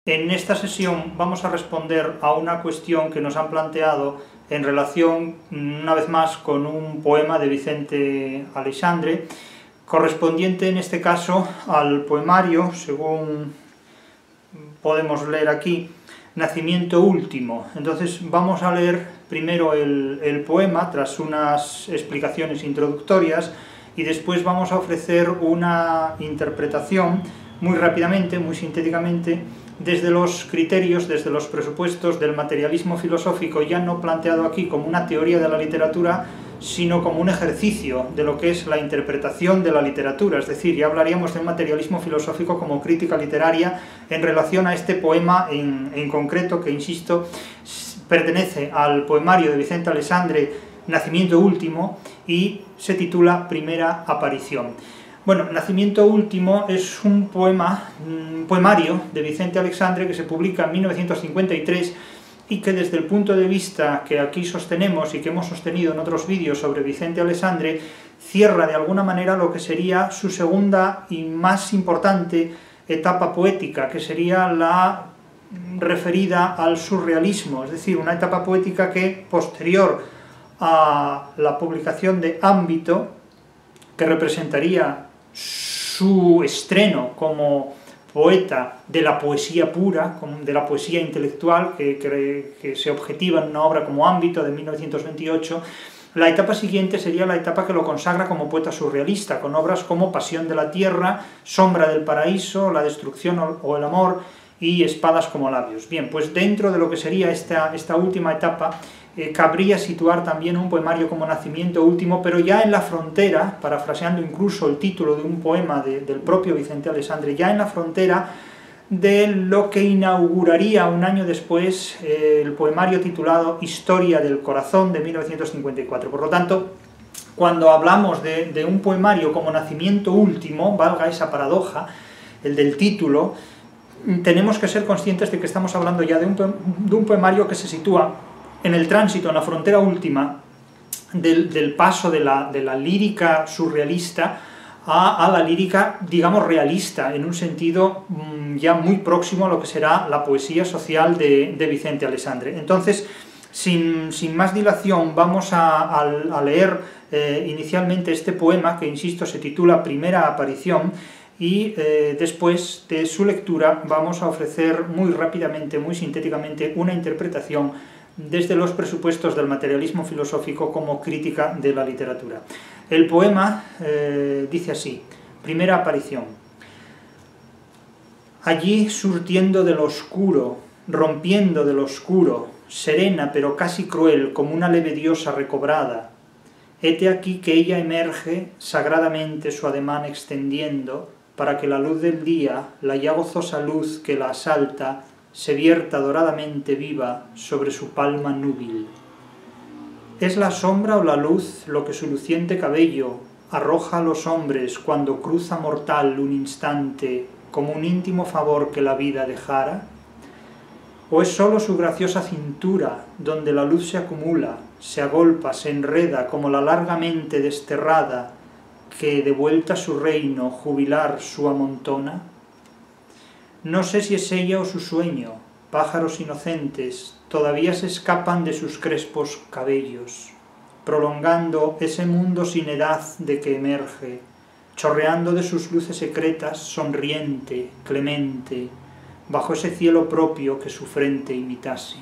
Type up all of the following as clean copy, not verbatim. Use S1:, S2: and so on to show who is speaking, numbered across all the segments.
S1: En esta sesión vamos a responder a una cuestión que nos han planteado en relación, una vez más, con un poema de Vicente Aleixandre, correspondiente en este caso al poemario, según podemos leer aquí, Nacimiento Último. Entonces vamos a leer primero el poema, tras unas explicaciones introductorias, y después vamos a ofrecer una interpretación muy rápidamente, muy sintéticamente, desde los criterios, desde los presupuestos del materialismo filosófico, ya no planteado aquí como una teoría de la literatura, sino como un ejercicio de lo que es la interpretación de la literatura, es decir, ya hablaríamos del materialismo filosófico como crítica literaria en relación a este poema en concreto, que, insisto, pertenece al poemario de Vicente Aleixandre, Nacimiento Último, y se titula Primera Aparición. Bueno, Nacimiento Último es un poemario de Vicente Aleixandre que se publica en 1953 y que, desde el punto de vista que aquí sostenemos y que hemos sostenido en otros vídeos sobre Vicente Aleixandre, cierra de alguna manera lo que sería su segunda y más importante etapa poética, que sería la referida al surrealismo, es decir, una etapa poética que, posterior a la publicación de Ámbito, que representaría su estreno como poeta de la poesía pura, de la poesía intelectual, que se objetiva en una obra como Ámbito, de 1928, la etapa siguiente sería la etapa que lo consagra como poeta surrealista, con obras como Pasión de la Tierra, Sombra del Paraíso, La Destrucción o el Amor, y Espadas como labios. Bien, pues dentro de lo que sería esta última etapa, cabría situar también un poemario como Nacimiento Último, pero ya en la frontera, parafraseando incluso el título de un poema del propio Vicente Aleixandre, ya en la frontera de lo que inauguraría un año después el poemario titulado Historia del Corazón, de 1954. Por lo tanto, cuando hablamos de un poemario como Nacimiento Último, valga esa paradoja, el del título, tenemos que ser conscientes de que estamos hablando ya de un poemario que se sitúa en el tránsito, en la frontera última del paso de la lírica surrealista a la lírica, digamos, realista, en un sentido ya muy próximo a lo que será la poesía social de Vicente Aleixandre. Entonces, sin más dilación, vamos a leer inicialmente este poema, que, insisto, se titula Primera Aparición, y después de su lectura vamos a ofrecer muy rápidamente, muy sintéticamente, una interpretación desde los presupuestos del materialismo filosófico como crítica de la literatura. El poema dice así: Primera Aparición. Allí, surtiendo del oscuro, rompiendo del oscuro, serena pero casi cruel como una leve diosa recobrada, hete aquí que ella emerge sagradamente su ademán extendiendo, para que la luz del día, la ya gozosa luz que la asalta, se vierta doradamente viva sobre su palma núbil. ¿Es la sombra o la luz lo que su luciente cabello arroja a los hombres cuando cruza mortal un instante como un íntimo favor que la vida dejara? ¿O es sólo su graciosa cintura donde la luz se acumula, se agolpa, se enreda como la largamente desterrada que, de vuelta a su reino, jubilar su amontona? No sé si es ella o su sueño, pájaros inocentes todavía se escapan de sus crespos cabellos, prolongando ese mundo sin edad de que emerge, chorreando de sus luces secretas, sonriente, clemente, bajo ese cielo propio que su frente imitase.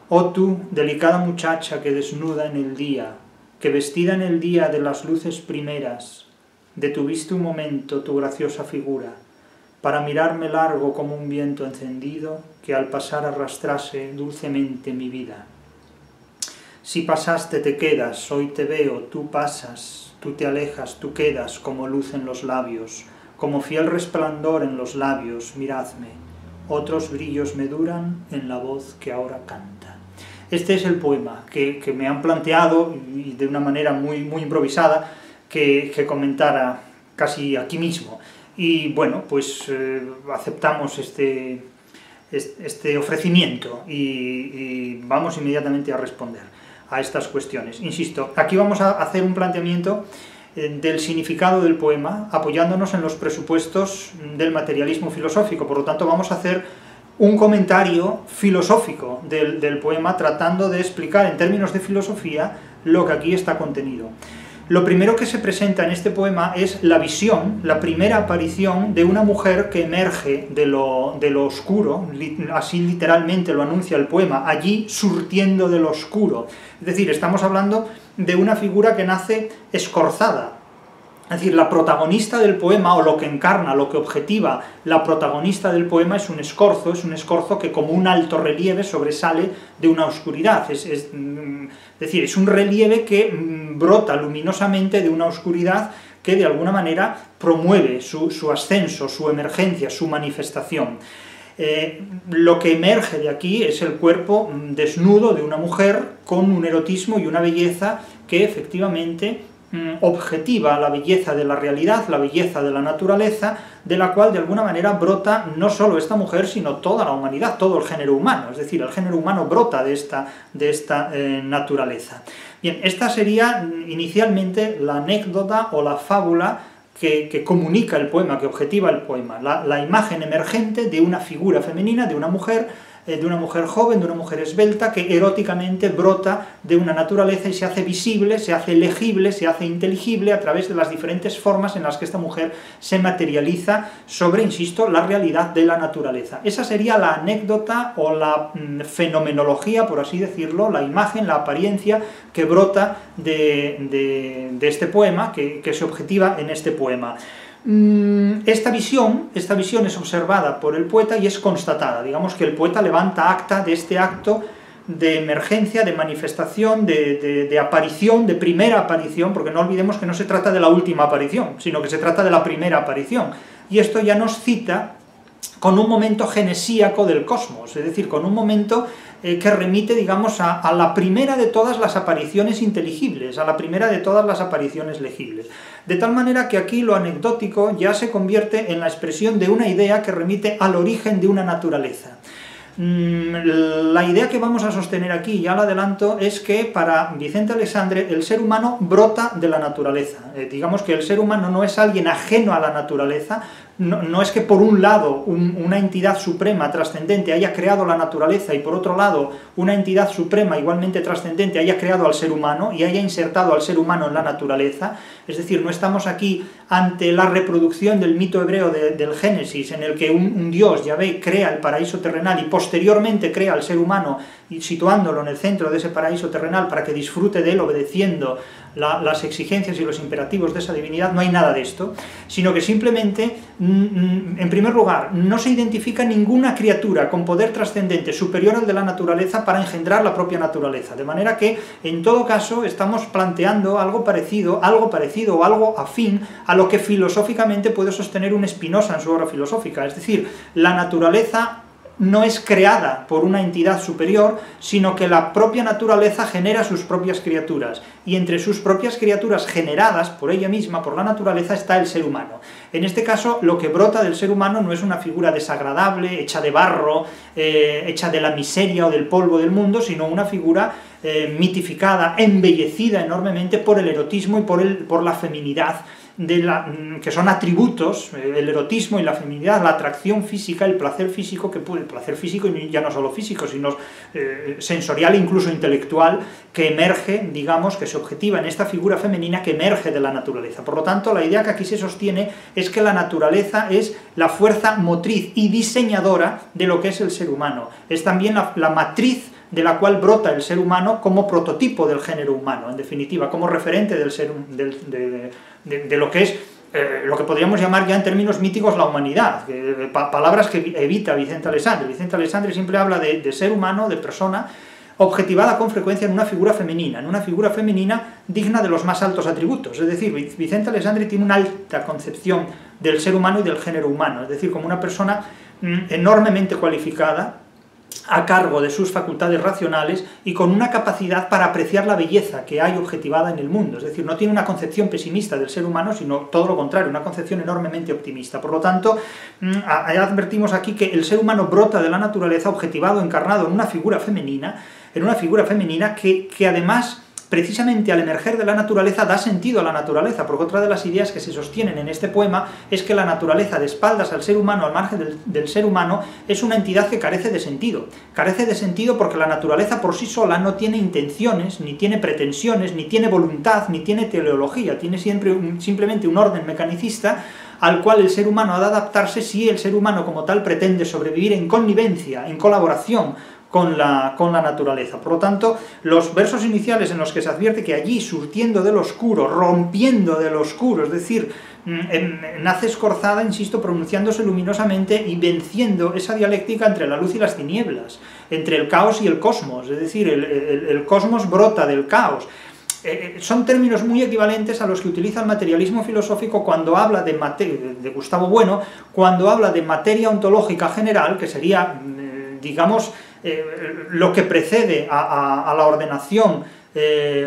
S1: Oh tú, delicada muchacha que desnuda en el día, que vestida en el día de las luces primeras, detuviste un momento tu graciosa figura, para mirarme largo como un viento encendido que al pasar arrastrase dulcemente mi vida. Si pasaste te quedas, hoy te veo, tú pasas, tú te alejas, tú quedas como luz en los labios, como fiel resplandor en los labios, miradme, otros brillos me duran en la voz que ahora canta. Este es el poema que me han planteado, y de una manera muy improvisada, que comentara casi aquí mismo. Y bueno, pues aceptamos este ofrecimiento y vamos inmediatamente a responder a estas cuestiones. Insisto, aquí vamos a hacer un planteamiento del significado del poema, apoyándonos en los presupuestos del materialismo filosófico. Por lo tanto, vamos a hacer un comentario filosófico del poema, tratando de explicar en términos de filosofía lo que aquí está contenido. Lo primero que se presenta en este poema es la visión, la primera aparición de una mujer que emerge de lo oscuro, así literalmente lo anuncia el poema, allí surtiendo de lo oscuro. Es decir, estamos hablando de una figura que nace escorzada. Es decir, la protagonista del poema, o lo que encarna, lo que objetiva la protagonista del poema es un escorzo que como un alto relieve sobresale de una oscuridad. Es decir, es un relieve que brota luminosamente de una oscuridad que de alguna manera promueve su ascenso, su emergencia, su manifestación. Lo que emerge de aquí es el cuerpo desnudo de una mujer con un erotismo y una belleza que efectivamente objetiva la belleza de la realidad, la belleza de la naturaleza, de la cual de alguna manera brota no solo esta mujer, sino toda la humanidad, todo el género humano. Es decir, el género humano brota de esta naturaleza. Bien, esta sería inicialmente la anécdota o la fábula que comunica el poema, que objetiva el poema, la imagen emergente de una figura femenina, de una mujer joven, de una mujer esbelta, que eróticamente brota de una naturaleza y se hace visible, se hace legible, se hace inteligible a través de las diferentes formas en las que esta mujer se materializa sobre, insisto, la realidad de la naturaleza. Esa sería la anécdota o la fenomenología, por así decirlo, la imagen, la apariencia que brota de este poema, que se objetiva en este poema. Esta visión es observada por el poeta y es constatada. Digamos que el poeta levanta acta de este acto de emergencia, de manifestación, de aparición, de primera aparición, porque no olvidemos que no se trata de la última aparición, sino que se trata de la primera aparición. Y esto ya nos cita con un momento genesíaco del cosmos, es decir, con un momento que remite, digamos, a la primera de todas las apariciones inteligibles, a la primera de todas las apariciones legibles. De tal manera que aquí lo anecdótico ya se convierte en la expresión de una idea que remite al origen de una naturaleza. La idea que vamos a sostener aquí, ya lo adelanto, es que para Vicente Aleixandre el ser humano brota de la naturaleza. Digamos que el ser humano no es alguien ajeno a la naturaleza, no es que por un lado una entidad suprema trascendente haya creado la naturaleza y por otro lado una entidad suprema igualmente trascendente haya creado al ser humano y haya insertado al ser humano en la naturaleza. Es decir, no estamos aquí ante la reproducción del mito hebreo del Génesis, en el que un Dios, Yahvé, crea el paraíso terrenal y posteriormente crea al ser humano, situándolo en el centro de ese paraíso terrenal para que disfrute de él obedeciendo las exigencias y los imperativos de esa divinidad. No hay nada de esto, sino que simplemente, en primer lugar, no se identifica ninguna criatura con poder trascendente superior al de la naturaleza para engendrar la propia naturaleza, de manera que, en todo caso, estamos planteando algo parecido o algo afín a lo que filosóficamente puede sostener un Spinoza en su obra filosófica, es decir, la naturaleza no es creada por una entidad superior, sino que la propia naturaleza genera sus propias criaturas, y entre sus propias criaturas generadas por ella misma, por la naturaleza, está el ser humano. En este caso, lo que brota del ser humano no es una figura desagradable, hecha de barro, hecha de la miseria o del polvo del mundo, sino una figura mitificada, embellecida enormemente por el erotismo y por la feminidad, que son atributos, el erotismo y la feminidad, la atracción física, el placer físico, el placer físico y ya no solo físico, sino sensorial e incluso intelectual, que emerge, digamos, que se objetiva en esta figura femenina que emerge de la naturaleza. Por lo tanto, la idea que aquí se sostiene es que la naturaleza es la fuerza motriz y diseñadora de lo que es el ser humano. Es también la matriz de la cual brota el ser humano como prototipo del género humano, en definitiva, como referente de lo que es lo que podríamos llamar ya en términos míticos la humanidad, palabras que evita Vicente Aleixandre. Vicente Aleixandre siempre habla de ser humano, de persona, objetivada con frecuencia en una figura femenina digna de los más altos atributos. Es decir, Vicente Aleixandre tiene una alta concepción del ser humano y del género humano, es decir, como una persona enormemente cualificada, a cargo de sus facultades racionales y con una capacidad para apreciar la belleza que hay objetivada en el mundo. Es decir, no tiene una concepción pesimista del ser humano, sino todo lo contrario, una concepción enormemente optimista. Por lo tanto, advertimos aquí que el ser humano brota de la naturaleza objetivado, encarnado en una figura femenina que además precisamente al emerger de la naturaleza da sentido a la naturaleza, porque otra de las ideas que se sostienen en este poema es que la naturaleza, de espaldas al ser humano, al margen del ser humano, es una entidad que carece de sentido. Carece de sentido porque la naturaleza por sí sola no tiene intenciones, ni tiene pretensiones, ni tiene voluntad, ni tiene teleología, tiene simplemente un orden mecanicista al cual el ser humano ha de adaptarse si el ser humano como tal pretende sobrevivir en connivencia, en colaboración con la naturaleza. Por lo tanto, los versos iniciales en los que se advierte que allí, surtiendo del oscuro, rompiendo del oscuro, es decir, nace Escorzada, insisto, pronunciándose luminosamente y venciendo esa dialéctica entre la luz y las tinieblas, entre el caos y el cosmos, es decir, el cosmos brota del caos. Son términos muy equivalentes a los que utiliza el materialismo filosófico cuando habla de Gustavo Bueno, cuando habla de materia ontológica general, que sería, digamos, lo que precede a la ordenación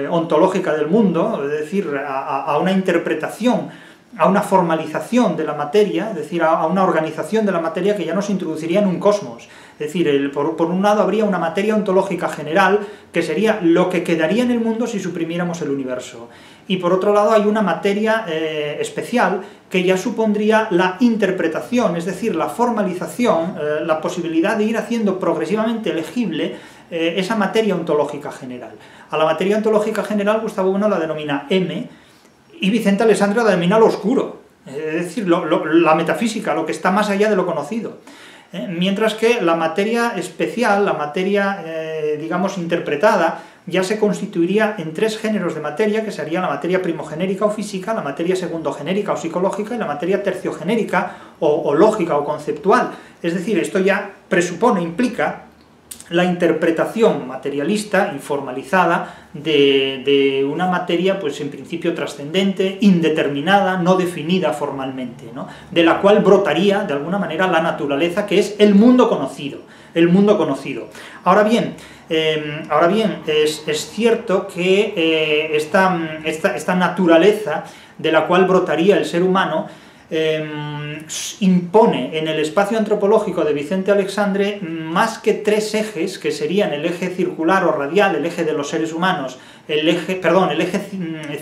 S1: ontológica del mundo, es decir, a una interpretación, a una formalización de la materia, es decir, a una organización de la materia que ya nos introduciría en un cosmos. Es decir, por un lado habría una materia ontológica general, que sería lo que quedaría en el mundo si suprimiéramos el universo. Y por otro lado hay una materia especial, que ya supondría la interpretación, es decir, la formalización, la posibilidad de ir haciendo progresivamente legible esa materia ontológica general. A la materia ontológica general Gustavo Bueno la denomina M, y Vicente Alessandri la denomina lo oscuro, es decir, la metafísica, lo que está más allá de lo conocido. Mientras que la materia especial, la materia, digamos, interpretada, ya se constituiría en tres géneros de materia, que serían la materia primogenérica o física, la materia segundogenérica o psicológica y la materia terciogenérica o lógica o conceptual. Es decir, esto ya presupone, implica la interpretación materialista y formalizada de una materia, pues en principio trascendente, indeterminada, no definida formalmente, ¿no? De la cual brotaría, de alguna manera, la naturaleza, que es el mundo conocido. El mundo conocido. Ahora bien, es cierto que esta naturaleza de la cual brotaría el ser humano impone en el espacio antropológico de Vicente Aleixandre más que tres ejes, que serían el eje circular o radial, el eje de los seres humanos, el eje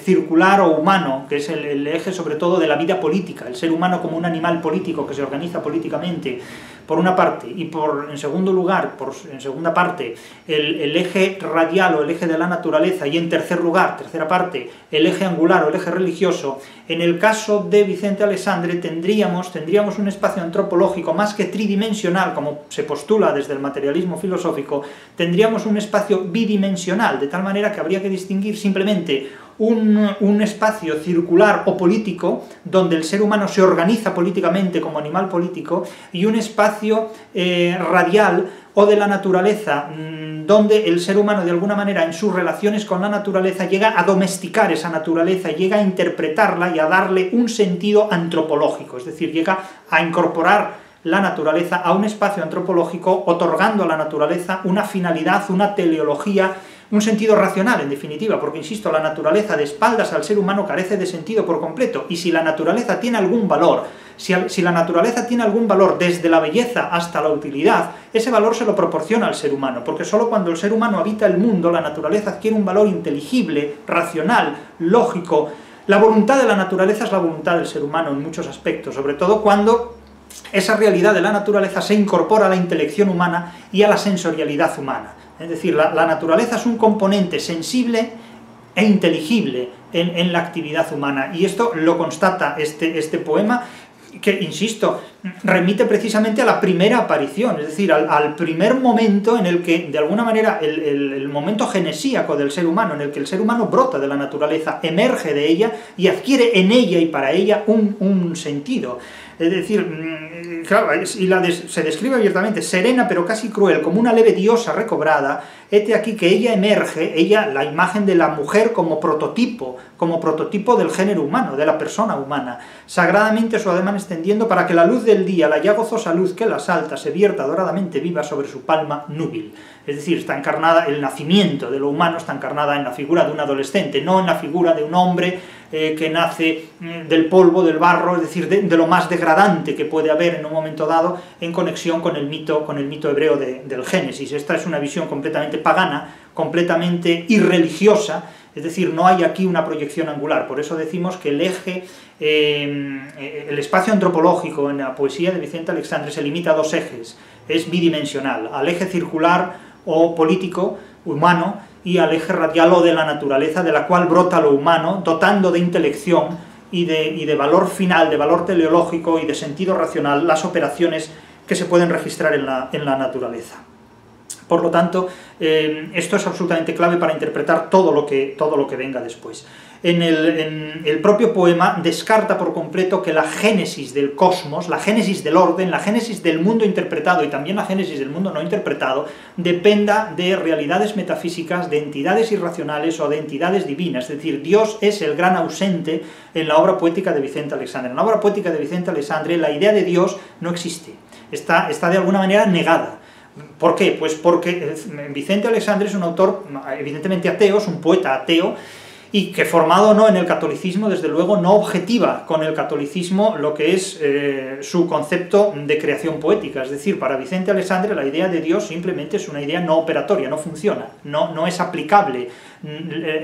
S1: circular o humano, que es el eje sobre todo de la vida política, el ser humano como un animal político que se organiza políticamente, por una parte, y en segunda parte, el eje radial o el eje de la naturaleza, y en tercera parte, el eje angular o el eje religioso. En el caso de Vicente Aleixandre tendríamos un espacio antropológico más que tridimensional, como se postula desde el materialismo filosófico, tendríamos un espacio bidimensional, de tal manera que habría que distinguir simplemente un espacio circular o político, donde el ser humano se organiza políticamente como animal político, y un espacio radial o de la naturaleza, donde el ser humano de alguna manera en sus relaciones con la naturaleza llega a domesticar esa naturaleza, llega a interpretarla y a darle un sentido antropológico, es decir, llega a incorporar la naturaleza a un espacio antropológico, otorgando a la naturaleza una finalidad, una teleología, un sentido racional, en definitiva, porque, insisto, la naturaleza de espaldas al ser humano carece de sentido por completo, y si la naturaleza tiene algún valor, si la naturaleza tiene algún valor desde la belleza hasta la utilidad, ese valor se lo proporciona al ser humano, porque solo cuando el ser humano habita el mundo, la naturaleza adquiere un valor inteligible, racional, lógico. La voluntad de la naturaleza es la voluntad del ser humano en muchos aspectos, sobre todo cuando esa realidad de la naturaleza se incorpora a la intelección humana y a la sensorialidad humana. Es decir, la naturaleza es un componente sensible e inteligible en la actividad humana, y esto lo constata este poema, que, insisto, remite precisamente a la primera aparición, es decir, al primer momento en el que, de alguna manera, el momento genesíaco del ser humano, en el que el ser humano brota de la naturaleza, emerge de ella y adquiere en ella y para ella un sentido. Es decir, claro, se describe abiertamente, serena pero casi cruel, como una leve diosa recobrada, hete aquí que ella emerge, la imagen de la mujer como prototipo del género humano, de la persona humana, sagradamente su ademán extendiendo para que la luz del día, la ya gozosa luz que la asalta, se vierta doradamente viva sobre su palma núbil. Es decir, está encarnada, el nacimiento de lo humano está encarnada en la figura de un adolescente, no en la figura de un hombre que nace del polvo, del barro, es decir, de lo más degradante que puede haber en un momento dado, en conexión con el mito hebreo del Génesis. Esta es una visión completamente pagana, completamente irreligiosa, Es decir, no hay aquí una proyección angular, por eso decimos que el eje, el espacio antropológico en la poesía de Vicente Aleixandre se limita a dos ejes, es bidimensional, al eje circular o político, humano, y al eje radial o de la naturaleza, de la cual brota lo humano, dotando de intelección y de valor final, de valor teleológico y de sentido racional las operaciones que se pueden registrar en la naturaleza. Por lo tanto, esto es absolutamente clave para interpretar todo lo que venga después. En el propio poema descarta por completo que la génesis del cosmos, la génesis del orden, la génesis del mundo interpretado y también la génesis del mundo no interpretado dependa de realidades metafísicas, de entidades irracionales o de entidades divinas. Es decir, Dios es el gran ausente en la obra poética de Vicente Aleixandre. En la obra poética de Vicente Aleixandre la idea de Dios no existe, está de alguna manera negada. ¿Por qué? Pues porque Vicente Aleixandre es un autor evidentemente ateo, es un poeta ateo, y que formado o no en el catolicismo, desde luego no objetiva con el catolicismo lo que es su concepto de creación poética. Es decir, para Vicente Aleixandre la idea de Dios simplemente es una idea no operatoria, no funciona, no es aplicable.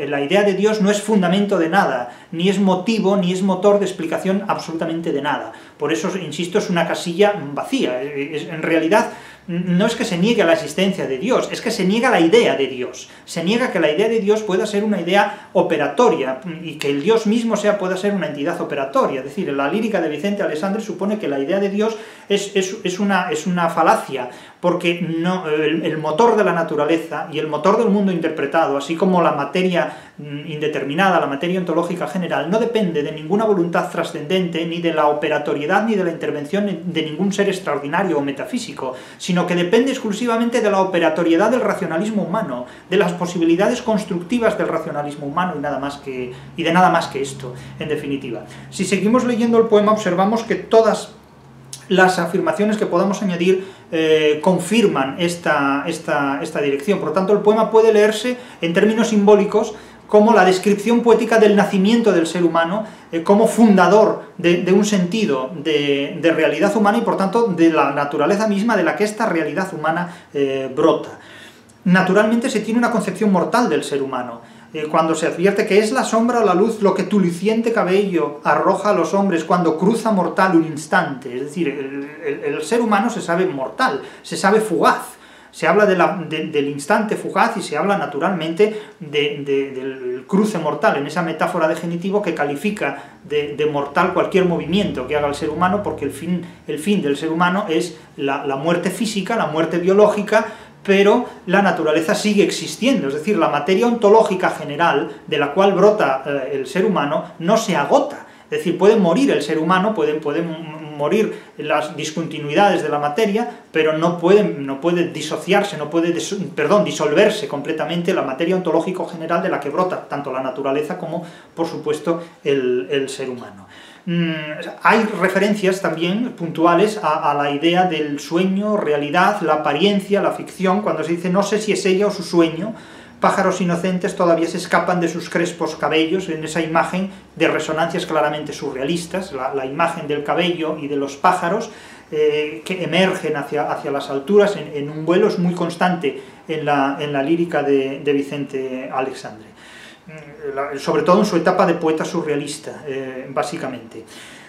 S1: La idea de Dios no es fundamento de nada, ni es motivo, ni es motor de explicación absolutamente de nada. Por eso, insisto, es una casilla vacía. En realidad, no es que se niegue a la existencia de Dios, es que se niega la idea de Dios. Se niega que la idea de Dios pueda ser una idea operatoria, y que el Dios mismo pueda ser una entidad operatoria. Es decir, la lírica de Vicente Aleixandre supone que la idea de Dios es una falacia, porque el motor de la naturaleza y el motor del mundo interpretado, así como la materia indeterminada, la materia ontológica general, no depende de ninguna voluntad trascendente, ni de la operatoriedad, ni de la intervención de ningún ser extraordinario o metafísico, sino que depende exclusivamente de la operatoriedad del racionalismo humano, de las posibilidades constructivas del racionalismo humano y de nada más que esto, en definitiva. Si seguimos leyendo el poema, observamos que todas las afirmaciones que podamos añadir confirman esta dirección. Por lo tanto, el poema puede leerse en términos simbólicos como la descripción poética del nacimiento del ser humano, como fundador de un sentido de realidad humana y por tanto de la naturaleza misma de la que esta realidad humana brota. Naturalmente se tiene una concepción mortal del ser humano, cuando se advierte que es la sombra o la luz lo que tu luciente cabello arroja a los hombres cuando cruza mortal un instante. Es decir, el ser humano se sabe mortal, se sabe fugaz. Se habla del instante fugaz y se habla naturalmente del cruce mortal, en esa metáfora de genitivo que califica de mortal cualquier movimiento que haga el ser humano, porque el fin del ser humano es la muerte física, la muerte biológica, pero la naturaleza sigue existiendo, es decir, la materia ontológica general de la cual brota el ser humano no se agota. Es decir, puede morir el ser humano, pueden morir las discontinuidades de la materia, pero no puede disociarse, disolverse completamente la materia ontológica general de la que brota tanto la naturaleza como, por supuesto, el ser humano. Hay referencias también puntuales a la idea del sueño, realidad, la apariencia, la ficción, cuando se dice no sé si es ella o su sueño, pájaros inocentes todavía se escapan de sus crespos cabellos, en esa imagen de resonancias claramente surrealistas, la imagen del cabello y de los pájaros que emergen hacia las alturas en un vuelo es muy constante en la lírica de Vicente Aleixandre, sobre todo en su etapa de poeta surrealista, básicamente.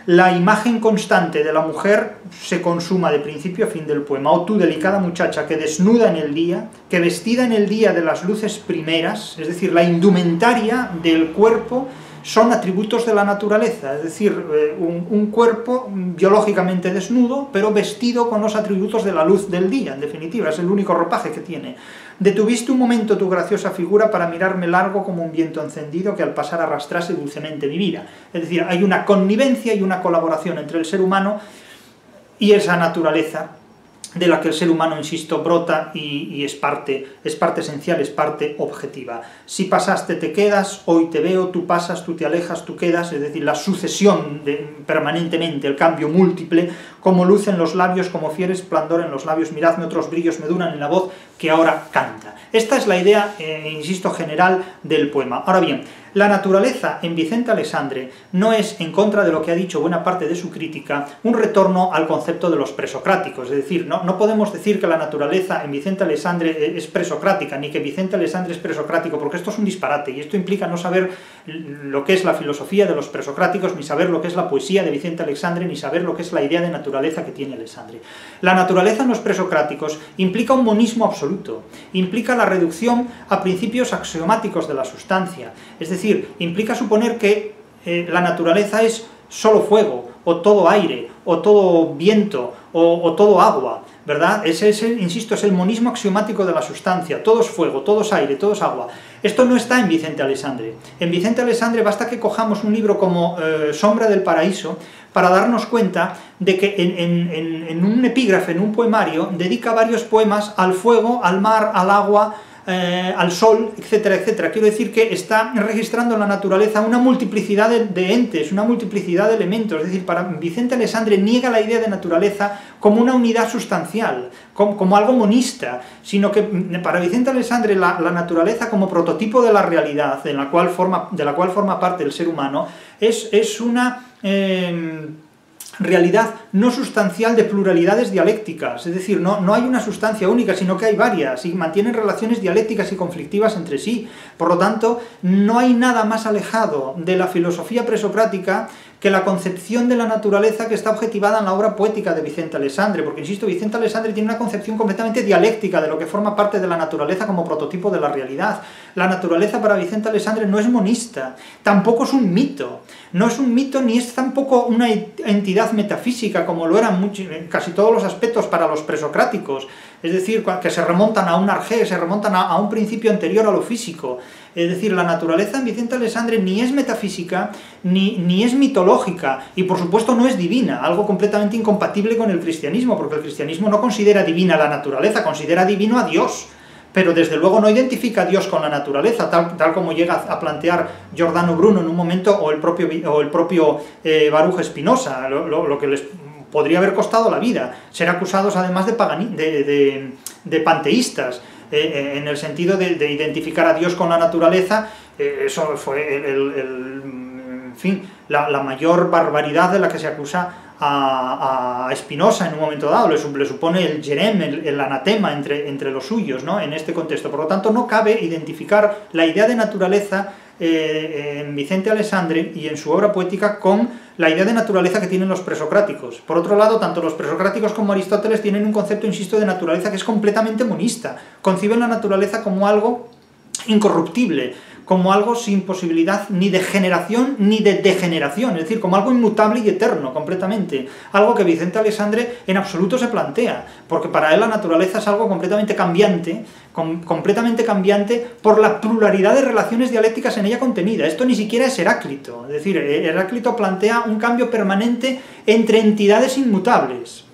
S1: La imagen constante de la mujer se consuma de principio a fin del poema. Oh tú, delicada muchacha, que desnuda en el día, que vestida en el día de las luces primeras, es decir, la indumentaria del cuerpo son atributos de la naturaleza, es decir, un cuerpo biológicamente desnudo, pero vestido con los atributos de la luz del día, en definitiva, es el único ropaje que tiene. Detuviste un momento tu graciosa figura para mirarme largo como un viento encendido que al pasar arrastrase dulcemente mi vida. Es decir, hay una connivencia y una colaboración entre el ser humano y esa naturaleza de la que el ser humano, insisto, brota y es parte esencial, es parte objetiva. Si pasaste, te quedas, hoy te veo, tú pasas, tú te alejas, tú quedas, es decir, la sucesión permanentemente, el cambio múltiple, como luz en los labios, como fiel esplendor en los labios, miradme otros brillos me duran en la voz que ahora canta. Esta es la idea, insisto, general del poema. Ahora bien, La naturaleza en Vicente Aleixandre no es, en contra de lo que ha dicho buena parte de su crítica, un retorno al concepto de los presocráticos. Es decir, no podemos decir que la naturaleza en Vicente Aleixandre es presocrática, ni que Vicente Aleixandre es presocrático, porque esto es un disparate, y esto implica no saber lo que es la filosofía de los presocráticos, ni saber lo que es la poesía de Vicente Aleixandre, ni saber lo que es la idea de naturaleza que tiene Aleixandre. La naturaleza en los presocráticos implica un monismo absoluto, implica la reducción a principios axiomáticos de la sustancia, es decir, implica suponer que la naturaleza es solo fuego, o todo aire, o todo viento, o todo agua, ¿verdad? Insisto, es el monismo axiomático de la sustancia, todo es fuego, todo es aire, todo es agua. Esto no está en Vicente Aleixandre. En Vicente Aleixandre basta que cojamos un libro como Sombra del Paraíso para darnos cuenta de que en un epígrafe, en un poemario, dedica varios poemas al fuego, al mar, al agua, al sol, etcétera, etcétera. Quiero decir que está registrando en la naturaleza una multiplicidad de entes, una multiplicidad de elementos. Es decir, para Vicente Aleixandre niega la idea de naturaleza como una unidad sustancial, como algo monista, sino que para Vicente Aleixandre la naturaleza como prototipo de la realidad, de la cual forma parte el ser humano, es una realidad no sustancial de pluralidades dialécticas, es decir, no hay una sustancia única, sino que hay varias, y mantienen relaciones dialécticas y conflictivas entre sí. Por lo tanto, no hay nada más alejado de la filosofía presocrática que la concepción de la naturaleza que está objetivada en la obra poética de Vicente Aleixandre, porque, insisto, Vicente Aleixandre tiene una concepción completamente dialéctica de lo que forma parte de la naturaleza como prototipo de la realidad. La naturaleza para Vicente Aleixandre no es monista, tampoco es un mito, no es un mito ni es tampoco una entidad metafísica como lo eran en casi todos los aspectos para los presocráticos, es decir, que se remontan a un arjé, se remontan a un principio anterior a lo físico. Es decir, la naturaleza en Vicente Aleixandre ni es metafísica, ni es mitológica, y por supuesto no es divina, algo completamente incompatible con el cristianismo, porque el cristianismo no considera divina la naturaleza, considera divino a Dios, pero desde luego no identifica a Dios con la naturaleza, tal como llega a plantear Giordano Bruno en un momento, o el propio Baruch Spinoza, lo que les podría haber costado la vida, ser acusados además de panteístas, en el sentido de identificar a Dios con la naturaleza. Eso fue en fin, la mayor barbaridad de la que se acusa a Spinoza en un momento dado, le supone el jerem, el anatema entre los suyos, ¿no?, en este contexto. Por lo tanto, no cabe identificar la idea de naturaleza en Vicente Aleixandre y en su obra poética con la idea de naturaleza que tienen los presocráticos. Por otro lado, tanto los presocráticos como Aristóteles tienen un concepto, insisto, de naturaleza que es completamente monista. Conciben la naturaleza como algo incorruptible, como algo sin posibilidad ni de generación ni de degeneración, es decir, como algo inmutable y eterno, completamente. Algo que Vicente Aleixandre en absoluto se plantea, porque para él la naturaleza es algo completamente cambiante por la pluralidad de relaciones dialécticas en ella contenida. Esto ni siquiera es Heráclito, es decir, Heráclito plantea un cambio permanente entre entidades inmutables.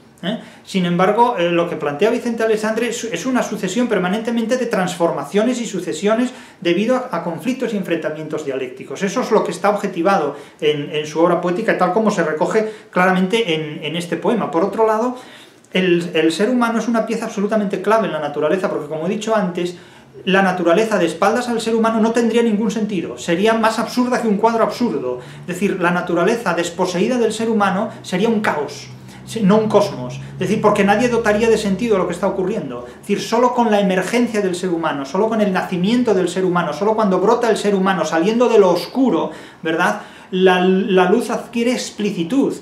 S1: Sin embargo, lo que plantea Vicente Aleixandre es una sucesión permanentemente de transformaciones y sucesiones debido a conflictos y enfrentamientos dialécticos. Eso es lo que está objetivado en su obra poética, tal como se recoge claramente en este poema. Por otro lado, el ser humano es una pieza absolutamente clave en la naturaleza, porque, como he dicho antes, la naturaleza de espaldas al ser humano no tendría ningún sentido, sería más absurda que un cuadro absurdo. Es decir, la naturaleza desposeída del ser humano sería un caos, no un cosmos, es decir, porque nadie dotaría de sentido lo que está ocurriendo. Es decir, solo con la emergencia del ser humano, solo con el nacimiento del ser humano, solo cuando brota el ser humano saliendo de lo oscuro, ¿verdad?, la luz adquiere explicitud,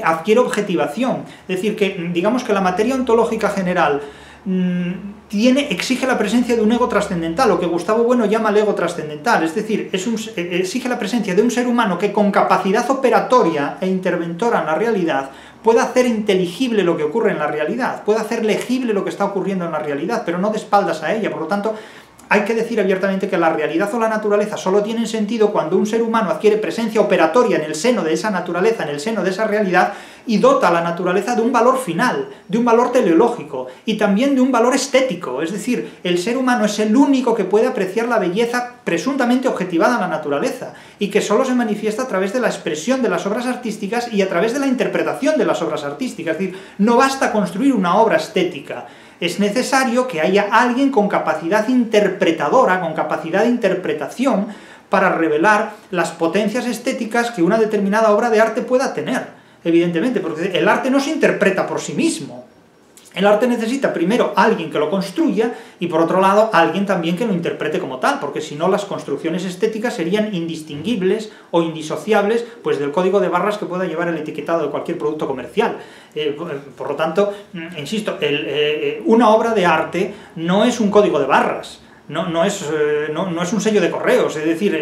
S1: adquiere objetivación. Es decir, que digamos que la materia ontológica general exige la presencia de un ego trascendental, lo que Gustavo Bueno llama el ego trascendental, es decir, exige la presencia de un ser humano que con capacidad operatoria e interventora en la realidad pueda hacer inteligible lo que ocurre en la realidad, pueda hacer legible lo que está ocurriendo en la realidad, pero no de espaldas a ella. Por lo tanto, hay que decir abiertamente que la realidad o la naturaleza solo tienen sentido cuando un ser humano adquiere presencia operatoria en el seno de esa naturaleza, en el seno de esa realidad, y dota a la naturaleza de un valor final, de un valor teleológico, y también de un valor estético. Es decir, el ser humano es el único que puede apreciar la belleza presuntamente objetivada en la naturaleza, y que solo se manifiesta a través de la expresión de las obras artísticas y a través de la interpretación de las obras artísticas. Es decir, no basta construir una obra estética, es necesario que haya alguien con capacidad interpretadora, con capacidad de interpretación, para revelar las potencias estéticas que una determinada obra de arte pueda tener, evidentemente, porque el arte no se interpreta por sí mismo. El arte necesita primero alguien que lo construya y por otro lado alguien también que lo interprete como tal, porque si no las construcciones estéticas serían indistinguibles o indisociables pues del código de barras que pueda llevar el etiquetado de cualquier producto comercial. Por lo tanto, insisto, una obra de arte no es un código de barras, no es un sello de correos, es decir,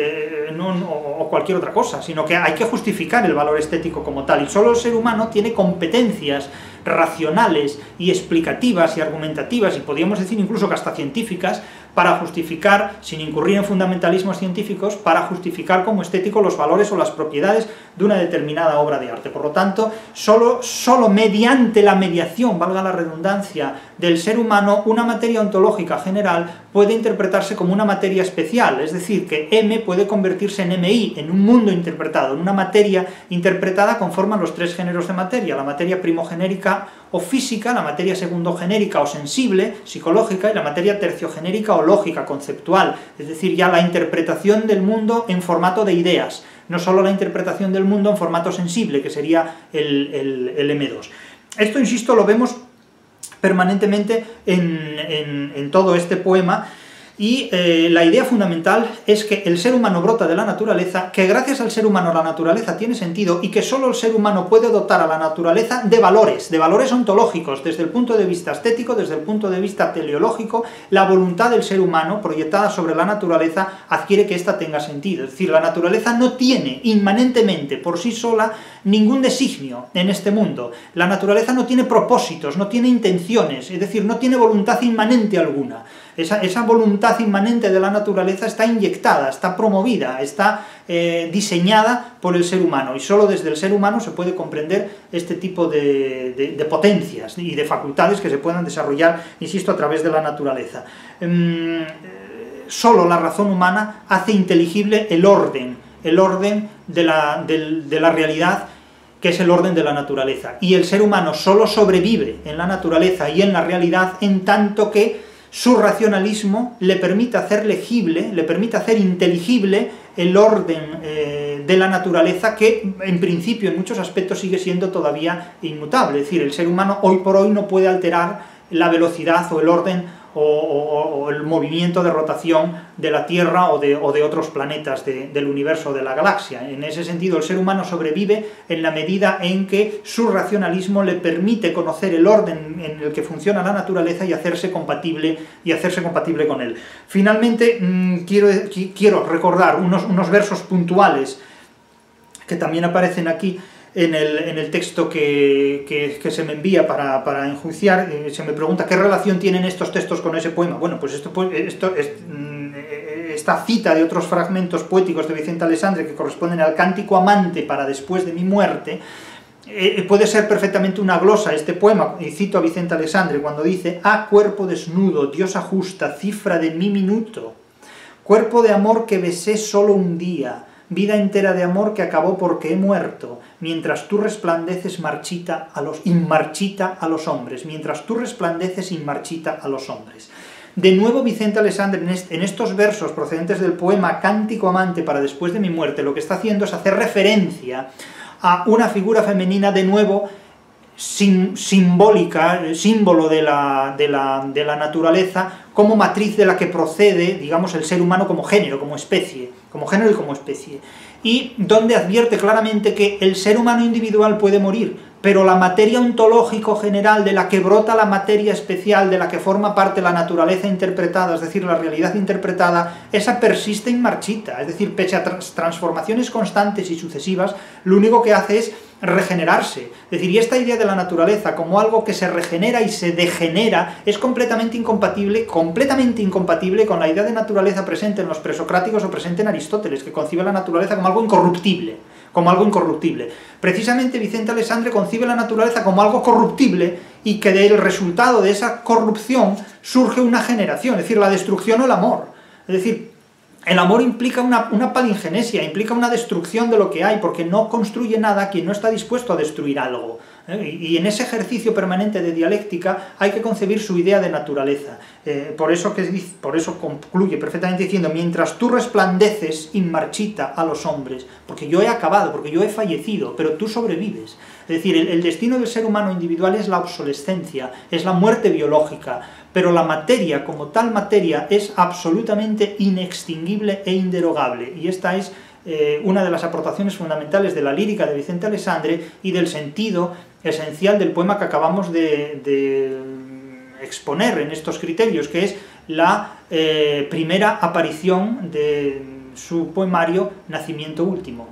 S1: o cualquier otra cosa, sino que hay que justificar el valor estético como tal, y solo el ser humano tiene competencias racionales y explicativas y argumentativas, y podríamos decir incluso que hasta científicas, para justificar, sin incurrir en fundamentalismos científicos, para justificar como estético los valores o las propiedades de una determinada obra de arte. Por lo tanto, solo mediante la mediación, valga la redundancia, del ser humano, una materia ontológica general puede interpretarse como una materia especial, es decir, que M puede convertirse en MI, en un mundo interpretado, en una materia interpretada conforman los tres géneros de materia, la materia primogenérica o física, la materia segundogenérica o sensible, psicológica, y la materia terciogenérica o lógica, conceptual, es decir, ya la interpretación del mundo en formato de ideas, no solo la interpretación del mundo en formato sensible, que sería el M2. Esto, insisto, lo vemos permanentemente en todo este poema, y la idea fundamental es que el ser humano brota de la naturaleza, que gracias al ser humano la naturaleza tiene sentido, y que solo el ser humano puede dotar a la naturaleza de valores ontológicos, desde el punto de vista estético, desde el punto de vista teleológico. La voluntad del ser humano, proyectada sobre la naturaleza, adquiere que ésta tenga sentido. Es decir, la naturaleza no tiene inmanentemente, por sí sola, ningún designio en este mundo. La naturaleza no tiene propósitos, no tiene intenciones, es decir, no tiene voluntad inmanente alguna. Esa voluntad inmanente de la naturaleza está inyectada, está promovida, está diseñada por el ser humano, y solo desde el ser humano se puede comprender este tipo de potencias y de facultades que se puedan desarrollar, insisto, a través de la naturaleza. Solo la razón humana hace inteligible el orden de la realidad, que es el orden de la naturaleza, y el ser humano solo sobrevive en la naturaleza y en la realidad en tanto que su racionalismo le permite hacer legible, le permite hacer inteligible el orden de la naturaleza, que en principio en muchos aspectos sigue siendo todavía inmutable. Es decir, el ser humano hoy por hoy no puede alterar la velocidad o el orden o el movimiento de rotación de la Tierra o de otros planetas del universo, de la galaxia. En ese sentido, el ser humano sobrevive en la medida en que su racionalismo le permite conocer el orden en el que funciona la naturaleza y hacerse compatible con él. Finalmente, quiero recordar unos versos puntuales que también aparecen aquí en el texto que se me envía para enjuiciar. Se me pregunta qué relación tienen estos textos con ese poema. Bueno, pues esta cita de otros fragmentos poéticos de Vicente Alessandri que corresponden al Cántico Amante para después de mi muerte, puede ser perfectamente una glosa a este poema, y cito a Vicente Alessandri cuando dice: «Ah, cuerpo desnudo, diosa justa, cifra de mi minuto, cuerpo de amor que besé solo un día, vida entera de amor que acabó porque he muerto, mientras tú resplandeces inmarchita a los hombres, mientras tú resplandeces inmarchita a los hombres». De nuevo, Vicente Alessandri, en estos versos procedentes del poema Cántico Amante para después de mi muerte, lo que está haciendo es hacer referencia a una figura femenina, de nuevo, simbólica, símbolo de la naturaleza, como matriz de la que procede, digamos, el ser humano como género, como género y como especie, y donde advierte claramente que el ser humano individual puede morir, pero la materia ontológico general de la que brota la materia especial, de la que forma parte la naturaleza interpretada, es decir, la realidad interpretada, esa persiste inmarchita, es decir, pese a transformaciones constantes y sucesivas, lo único que hace es regenerarse. Es decir, y esta idea de la naturaleza como algo que se regenera y se degenera es completamente incompatible con la idea de naturaleza presente en los presocráticos o presente en Aristóteles, que concibe la naturaleza como algo incorruptible. Precisamente Vicente Alessandri concibe la naturaleza como algo corruptible, y que del resultado de esa corrupción surge una generación, es decir, la destrucción o el amor. Es decir, el amor implica una palingenesia, implica una destrucción de lo que hay, porque no construye nada quien no está dispuesto a destruir algo. Y en ese ejercicio permanente de dialéctica hay que concebir su idea de naturaleza. Por eso concluye perfectamente diciendo: mientras tú resplandeces inmarchita a los hombres, porque yo he acabado, porque yo he fallecido, pero tú sobrevives. Es decir, el destino del ser humano individual es la obsolescencia, es la muerte biológica, pero la materia, como tal materia, es absolutamente inextinguible e inderogable. Y esta es una de las aportaciones fundamentales de la lírica de Vicente Aleixandre y del sentido esencial del poema que acabamos de exponer en estos criterios, que es la primera aparición de su poemario Nacimiento Último.